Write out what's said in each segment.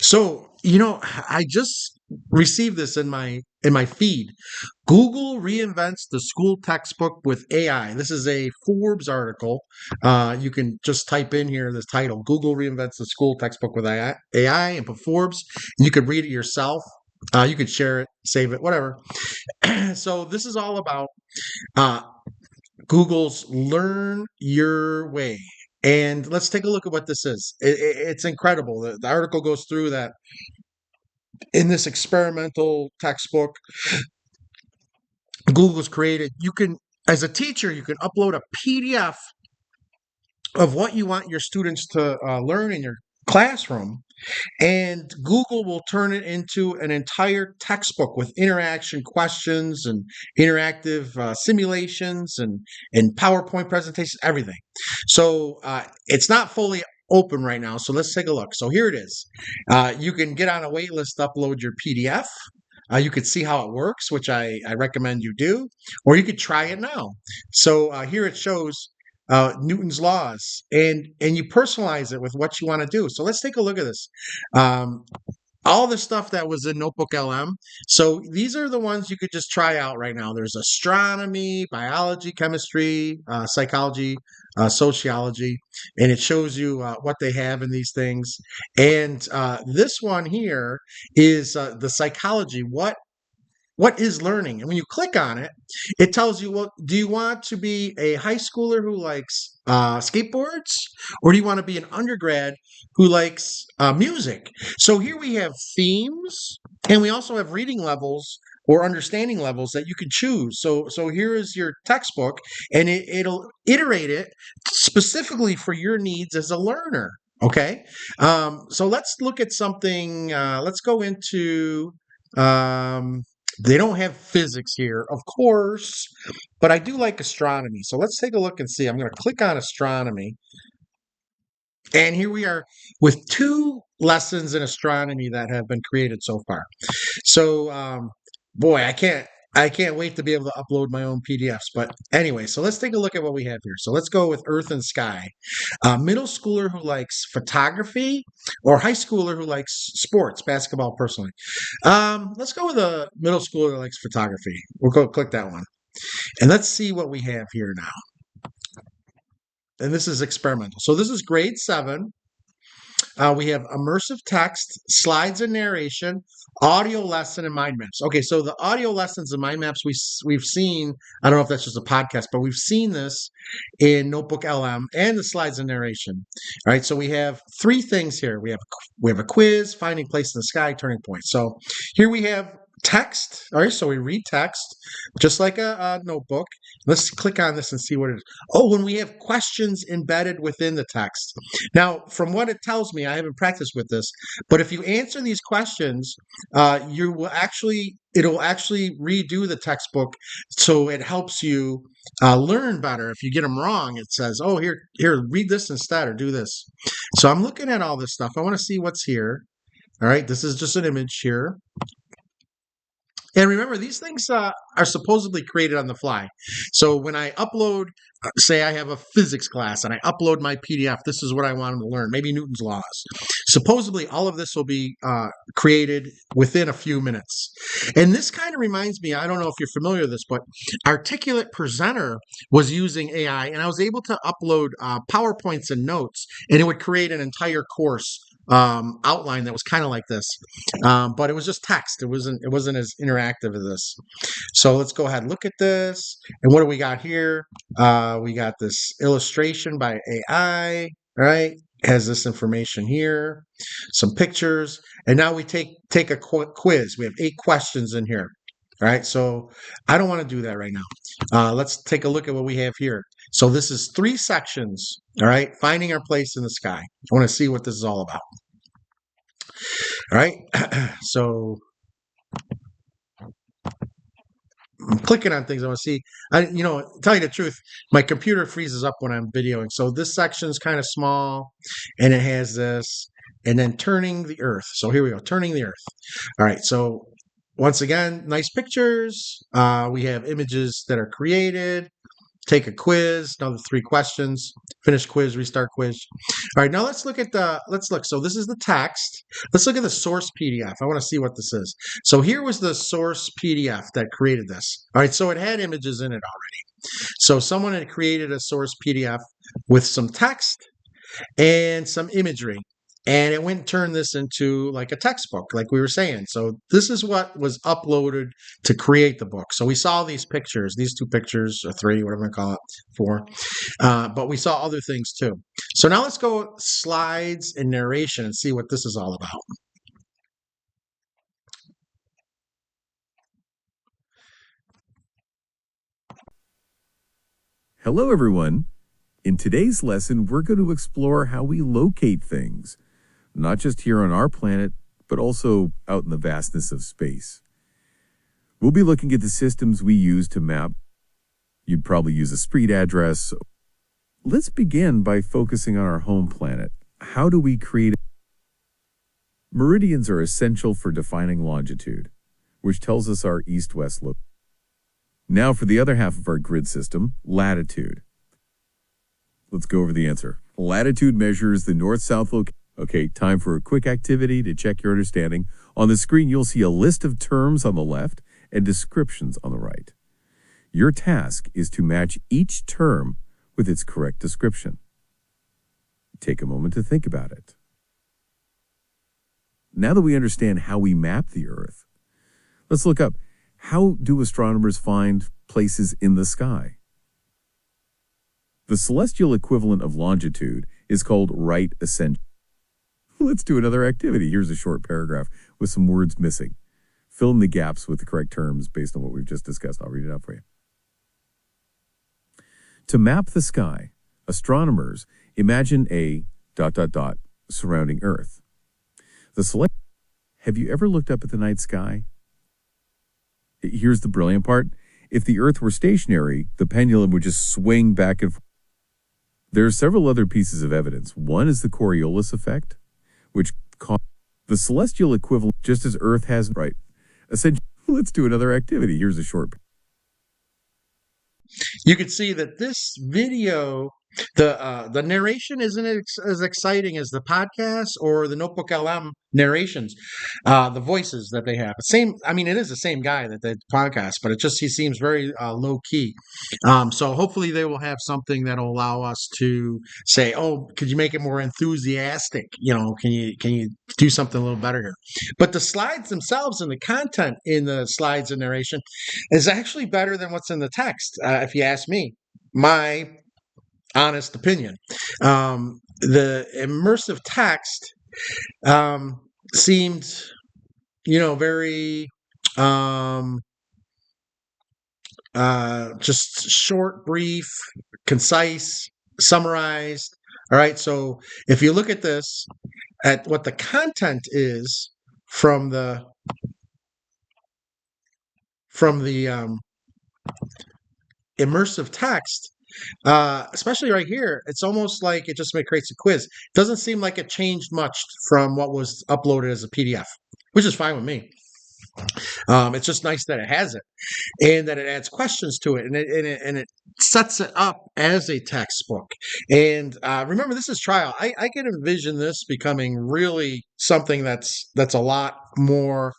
So, I just received this in my feed. Google reinvents the school textbook with AI. This is a Forbes article. You can just type in here this title: Google reinvents the school textbook with AI, and put Forbes. And you could read it yourself. You could share it, save it, whatever. So this is all about uh, Google's Learn Your Way. And let's take a look at what this is. It's incredible. The article goes through that in this experimental textbook Google's created. You can, as a teacher, you can upload a PDF of what you want your students to learn in your classroom, and Google will turn it into an entire textbook with interaction questions and interactive simulations and PowerPoint presentations, everything. So it's not fully open right now. So let's take a look. So here it is. You can get on a wait list, upload your PDF. You could see how it works, which I recommend you do, or you could try it now. So here it shows Newton's laws, and you personalize it with what you want to do. So let's take a look at this. Um, all the stuff that was in NotebookLM. So these are the ones you could just try out right now. There's astronomy, biology, chemistry, psychology, sociology, and it shows you what they have in these things. And this one here is the psychology. What is learning? And when you click on it, it tells you, well, do you want to be a high schooler who likes skateboards, or do you want to be an undergrad who likes music? So here we have themes, and we also have reading levels or understanding levels that you can choose. So here is your textbook, and it'll iterate it specifically for your needs as a learner. Okay, so let's look at something. Let's go into. Um, they don't have physics here, of course, but I do like astronomy. So let's take a look and see. I'm going to click on astronomy. And here we are with two lessons in astronomy that have been created so far. So, boy, I can't wait to be able to upload my own PDFs. But anyway, so let's take a look at what we have here. So let's go with Earth and Sky. Middle schooler who likes photography, or high schooler who likes sports, basketball, personally. Let's go with a middle schooler that likes photography. We'll go click that one. And let's see what we have here now. And this is experimental. So this is grade 7. We have immersive text, slides and narration, audio lesson, and mind maps. Okay, so the audio lessons and mind maps we've seen. I don't know if that's just a podcast, but we've seen this in NotebookLM and the slides and narration. All right, so we have three things here. We have a quiz, finding place in the sky, turning point. So here we have text. All right, so we read text just like a notebook. Let's click on this and see what it is. Oh, when we have questions embedded within the text. Now, from what it tells me, I haven't practiced with this, but if you answer these questions, it'll actually redo the textbook, so it helps you learn better. If you get them wrong, it says, "Oh, here, read this instead, or do this." So I'm looking at all this stuff. I want to see what's here. All right, this is just an image here. And remember, these things are supposedly created on the fly. So when I upload, say I have a physics class and I upload my PDF, this is what I want them to learn, maybe Newton's laws. Supposedly, all of this will be created within a few minutes. And this kind of reminds me, I don't know if you're familiar with this, but Articulate Presenter was using AI, and I was able to upload PowerPoints and notes, and it would create an entire course outline that was kind of like this, but it was just text. It wasn't as interactive as this. So let's go ahead and look at this. And what do we got here? We got this illustration by AI, right? It has this information here, some pictures, and now we take a quiz. We have 8 questions in here. All right, so I don't want to do that right now. Let's take a look at what we have here. So this is 3 sections, all right? Finding our place in the sky. I want to see what this is all about. All right, so I'm clicking on things I want to see. Tell you the truth, my computer freezes up when I'm videoing. So this section is kind of small, and it has this, and then turning the earth. So here we go, turning the earth. All right, so once again, nice pictures. We have images that are created. take a quiz, another 3 questions, finish quiz, restart quiz. All right, now let's look. So this is the text. Let's look at the source PDF. I want to see what this is. So here was the source PDF that created this. All right, so it had images in it already. So someone had created a source PDF with some text and some imagery. And it went and turned this into like a textbook, like we were saying. So this is what was uploaded to create the book. So we saw these pictures, these 2 pictures, or 3, whatever I call it, 4. But we saw other things too. So now let's go slides and narration and see what this is all about. Hello, everyone. In today's lesson, we're going to explore how we locate things, not just here on our planet, but also out in the vastness of space. We'll be looking at the systems we use to map. You'd probably use a street address. Let's begin by focusing on our home planet. How do we create? Meridians are essential for defining longitude, which tells us our east-west location. Now for the other half of our grid system, latitude. Let's go over the answer. Latitude measures the north-south location. Okay, time for a quick activity to check your understanding. On the screen, you'll see a list of terms on the left and descriptions on the right. Your task is to match each term with its correct description. Take a moment to think about it. Now that we understand how we map the Earth, let's look up, how do astronomers find places in the sky? The celestial equivalent of longitude is called right ascension. Let's do another activity. Here's a short paragraph with some words missing. Fill in the gaps with the correct terms based on what we've just discussed. I'll read it out for you. To map the sky, astronomers imagine a ... surrounding Earth. Have you ever looked up at the night sky? Here's the brilliant part. If the Earth were stationary, the pendulum would just swing back and forth. There are several other pieces of evidence. One is the Coriolis effect, which causes the celestial equivalent, just as Earth has, right? Essentially, let's do another activity. Here's a short. You can see that this video, the narration isn't as exciting as the podcast or the NotebookLM narrations. The voices that they have, same. I mean, it is the same guy that did the podcast, but he seems very low key. So hopefully they will have something that will allow us to say, "Oh, could you make it more enthusiastic? Can you do something a little better here?" But the slides themselves and the content in the slides and narration is actually better than what's in the text, if you ask me. My honest opinion. The immersive text seemed, very just short, brief, concise, summarized. All right. So if you look at this, at what the content is from the immersive text, especially right here, it's almost like it just creates a quiz. It doesn't seem like it changed much from what was uploaded as a PDF, which is fine with me. It's just nice that it has it and that it adds questions to it, and it sets it up as a textbook. And remember, this is trial. I can envision this becoming really something that's a lot more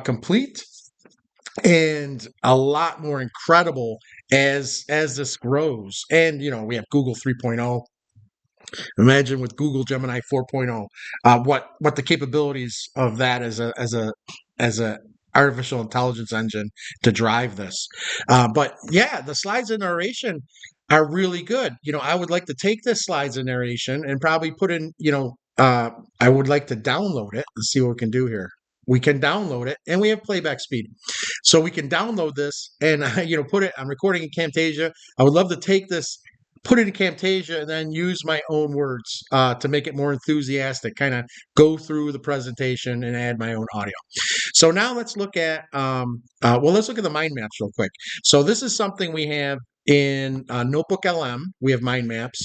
complete and a lot more incredible as this grows. And we have Google 3.0. Imagine with Google Gemini 4.0, what the capabilities of that as a artificial intelligence engine to drive this. But yeah, the slides and narration are really good. I would like to take this slides and narration and probably put in, I would like to download it and see what we can do here. We can download it, and we have playback speed. So we can download this and, put it, I'm recording in Camtasia. I would love to take this, put it in Camtasia, and then use my own words to make it more enthusiastic, kind of go through the presentation and add my own audio. So now let's look at, let's look at the mind maps real quick. So this is something we have in NotebookLM. We have mind maps,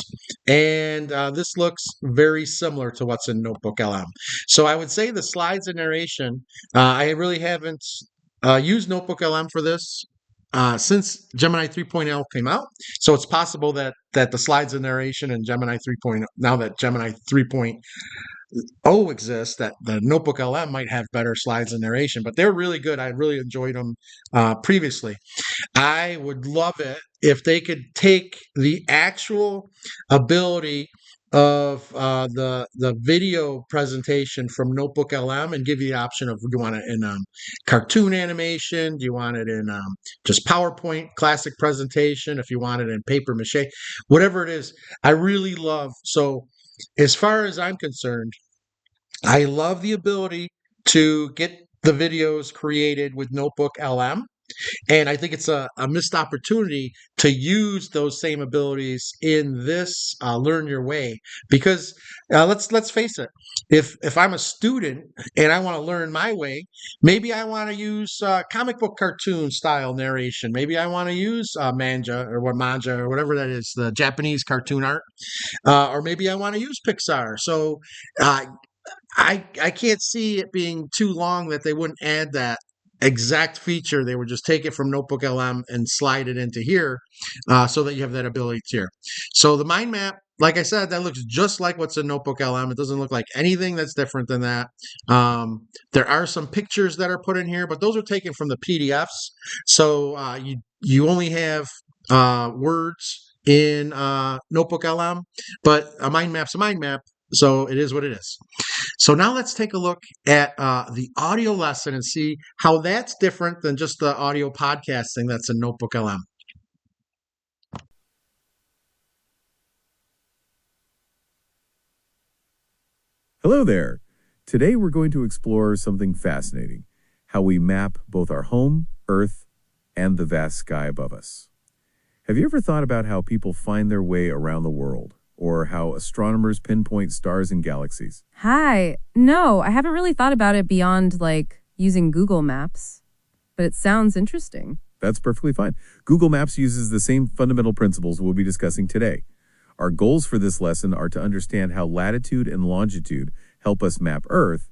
and this looks very similar to what's in NotebookLM. So I would say the slides and narration, I really haven't used NotebookLM for this. since Gemini 3.0 came out, so it's possible that the slides and narration in Gemini 3.0, now that Gemini 3.0 exists, that the Notebook LM might have better slides and narration, but they're really good. I really enjoyed them previously. I would love it if they could take the actual ability of the video presentation from Notebook LM and give you the option of, do you want it in cartoon animation? Do you want it in just PowerPoint classic presentation? If you want it in paper mache, whatever it is, I really love. So as far as I'm concerned, I love the ability to get the videos created with Notebook LM, and I think it's a missed opportunity to use those same abilities in this Learn Your Way. Because let's face it, if I'm a student and I want to learn my way, maybe I want to use comic book cartoon style narration. Maybe I want to use manja or whatever that is, the Japanese cartoon art, or maybe I want to use Pixar. So uh, I can't see it being too long that they wouldn't add that exact feature. They would just take it from Notebook LM and slide it into here, so that you have that ability here. So the mind map, like I said, that looks just like what's in Notebook LM. It doesn't look like anything that's different than that. There are some pictures that are put in here, but those are taken from the PDFs. So you only have words in Notebook LM, but a mind map's a mind map. So it is what it is. So now let's take a look at the audio lesson and see how that's different than just the audio podcasting that's in Notebook LM. Hello there. Today we're going to explore something fascinating, how we map both our home, Earth, and the vast sky above us. Have you ever thought about how people find their way around the world, or how astronomers pinpoint stars and galaxies? Hi. No, I haven't really thought about it beyond using Google Maps, but it sounds interesting. That's perfectly fine. Google Maps uses the same fundamental principles we'll be discussing today. Our goals for this lesson are to understand how latitude and longitude help us map Earth,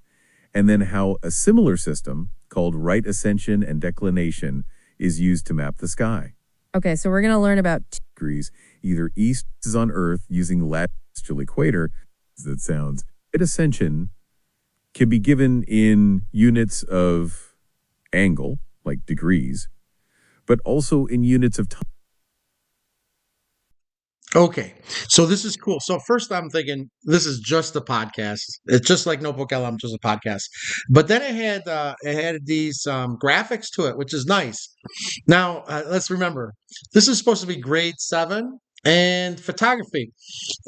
and then how a similar system, called right ascension and declination, is used to map the sky. Okay, so we're going to learn about Degrees, either east is on Earth using latitude equator, that sounds. Right ascension can be given in units of angle, like degrees, but also in units of time. Okay, so this is cool. So first I'm thinking this is just a podcast. It's just like Notebook LM, just a podcast. But then it had these graphics to it, which is nice. Now let's remember, this is supposed to be grade 7 and photography.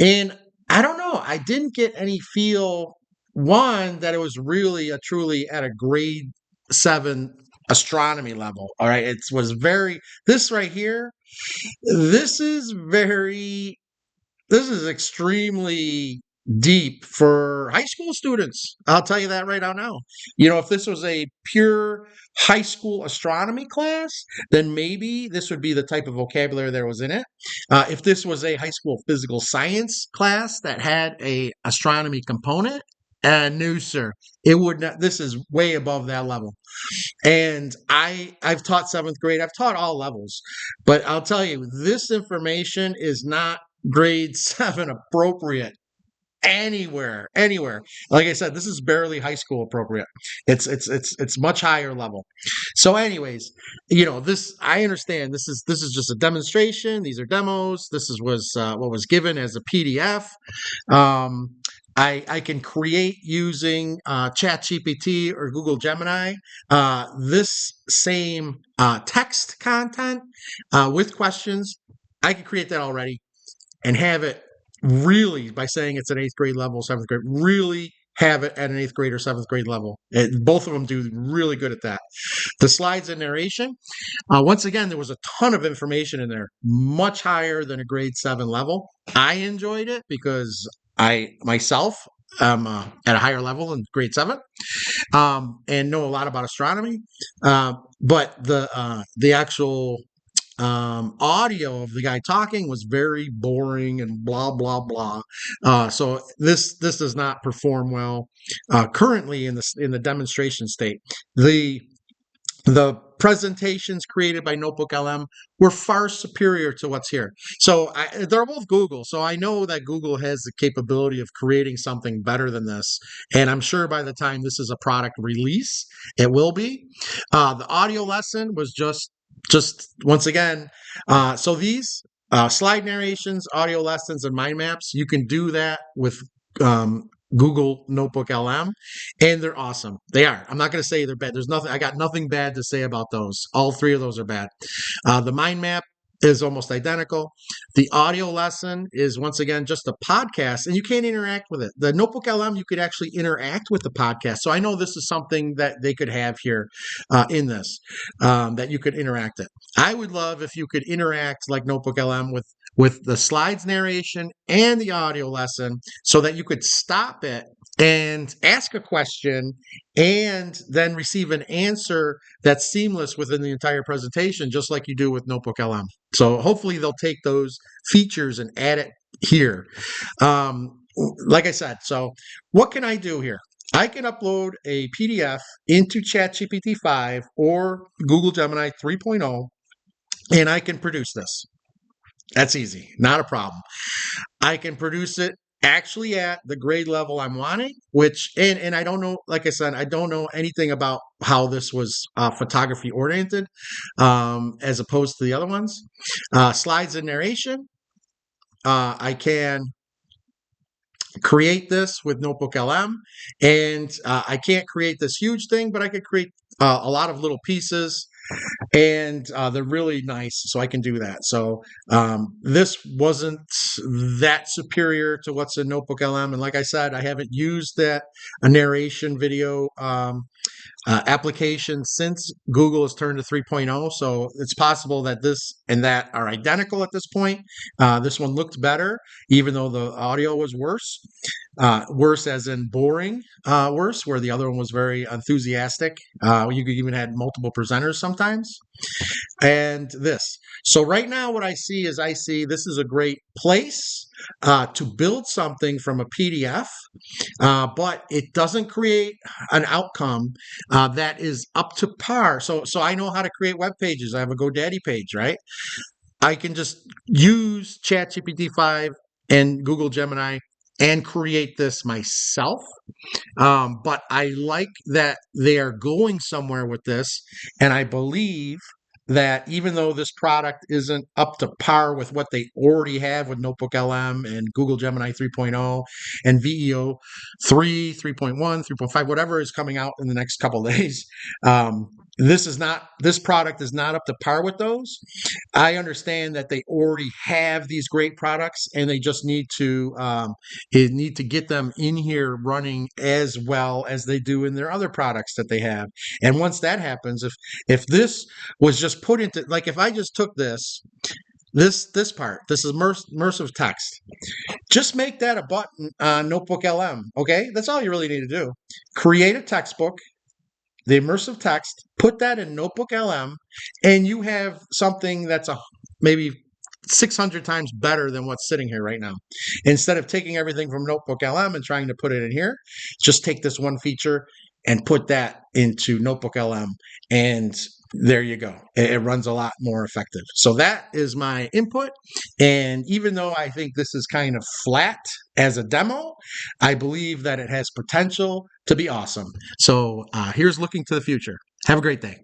And I don't know, I didn't get any feel, one, that it was really a truly at a grade 7 astronomy level. All right, it was very, this right here, this is very, this is extremely deep for high school students. I'll tell you that right out now. You know, if this was a pure high school astronomy class, then maybe this would be the type of vocabulary that was in it. If this was a high school physical science class that had a astronomy component, no, sir, it would not. This is way above that level. And I've taught 7th grade. I've taught all levels, but I'll tell you, this information is not grade 7 appropriate anywhere. Like I said, this is barely high school appropriate. It's much higher level. So anyways, you know, this, I understand, this is just a demonstration. These are demos. This is was what was given as a PDF. um I can create using ChatGPT or Google Gemini this same text content with questions. I can create that already and have it really, by saying it's an 8th grade level, 7th grade, really have it at an 8th grade or 7th grade level. Both of them do really good at that. The slides and narration, once again, there was a ton of information in there, much higher than a grade 7 level. I enjoyed it because I myself am at a higher level in grade 7, and know a lot about astronomy. But the actual audio of the guy talking was very boring and blah blah blah. So this does not perform well currently in the demonstration state. The presentations created by NotebookLM were far superior to what's here. So they're both Google. So I know that Google has the capability of creating something better than this. And I'm sure by the time this is a product release, it will be. The audio lesson was just once again, so these slide narrations, audio lessons, and mind maps, you can do that with Google Notebook LM, and they're awesome. They are. I'm not going to say they're bad. I got nothing bad to say about those. All three of those are bad. The mind map is almost identical. The audio lesson is once again just a podcast, and you can't interact with it. The Notebook LM, you could actually interact with the podcast. So I know this is something that they could have here in this, that you could interact it. I would love if you could interact like Notebook LM with the slides narration and the audio lesson so that you could stop it and ask a question and then receive an answer that's seamless within the entire presentation, just like you do with Notebook LM. So hopefully they'll take those features and add it here. Like I said, so what can I do here? I can upload a PDF into ChatGPT 5 or Google Gemini 3.0, and I can produce this. That's easy, not a problem. I can produce it actually at the grade level I'm wanting, which, and I don't know, like I said, I don't know anything about how this was photography oriented as opposed to the other ones. Slides and narration, I can create this with Notebook LM, and I can't create this huge thing, but I could create a lot of little pieces, and they're really nice, so I can do that. So this wasn't that superior to what's in Notebook LM, and like I said, I haven't used that a narration video application since Google has turned to 3.0. So it's possible that this and that are identical at this point. This one looked better, even though the audio was worse. Worse as in boring, worse, where the other one was very enthusiastic. You could even had multiple presenters sometimes. And this. So right now what I see is this is a great place to build something from a PDF, but it doesn't create an outcome that is up to par. So I know how to create web pages. I have a GoDaddy page, right? I can just use ChatGPT 5 and Google Gemini and create this myself. But I like that they are going somewhere with this, and I believe that even though this product isn't up to par with what they already have with Notebook LM and Google Gemini 3.0 and VEO 3, 3.1, 3.5, whatever is coming out in the next couple of days, this product is not up to par with those. I understand that they already have these great products, and they just need to get them in here running as well as they do in their other products that they have. And once that happens, if this was just put into, like, if I just took this part, this is immersive text, just make that a button on Notebook LM. Okay, that's all you really need to do. Create a textbook, the immersive text, put that in Notebook LM, and you have something that's maybe 600 times better than what's sitting here right now. Instead of taking everything from Notebook LM and trying to put it in here, just take this one feature and put that into Notebook LM, and there you go. It runs a lot more effective. So that is my input. And even though I think this is kind of flat as a demo, I believe that it has potential to be awesome. So here's looking to the future. Have a great day.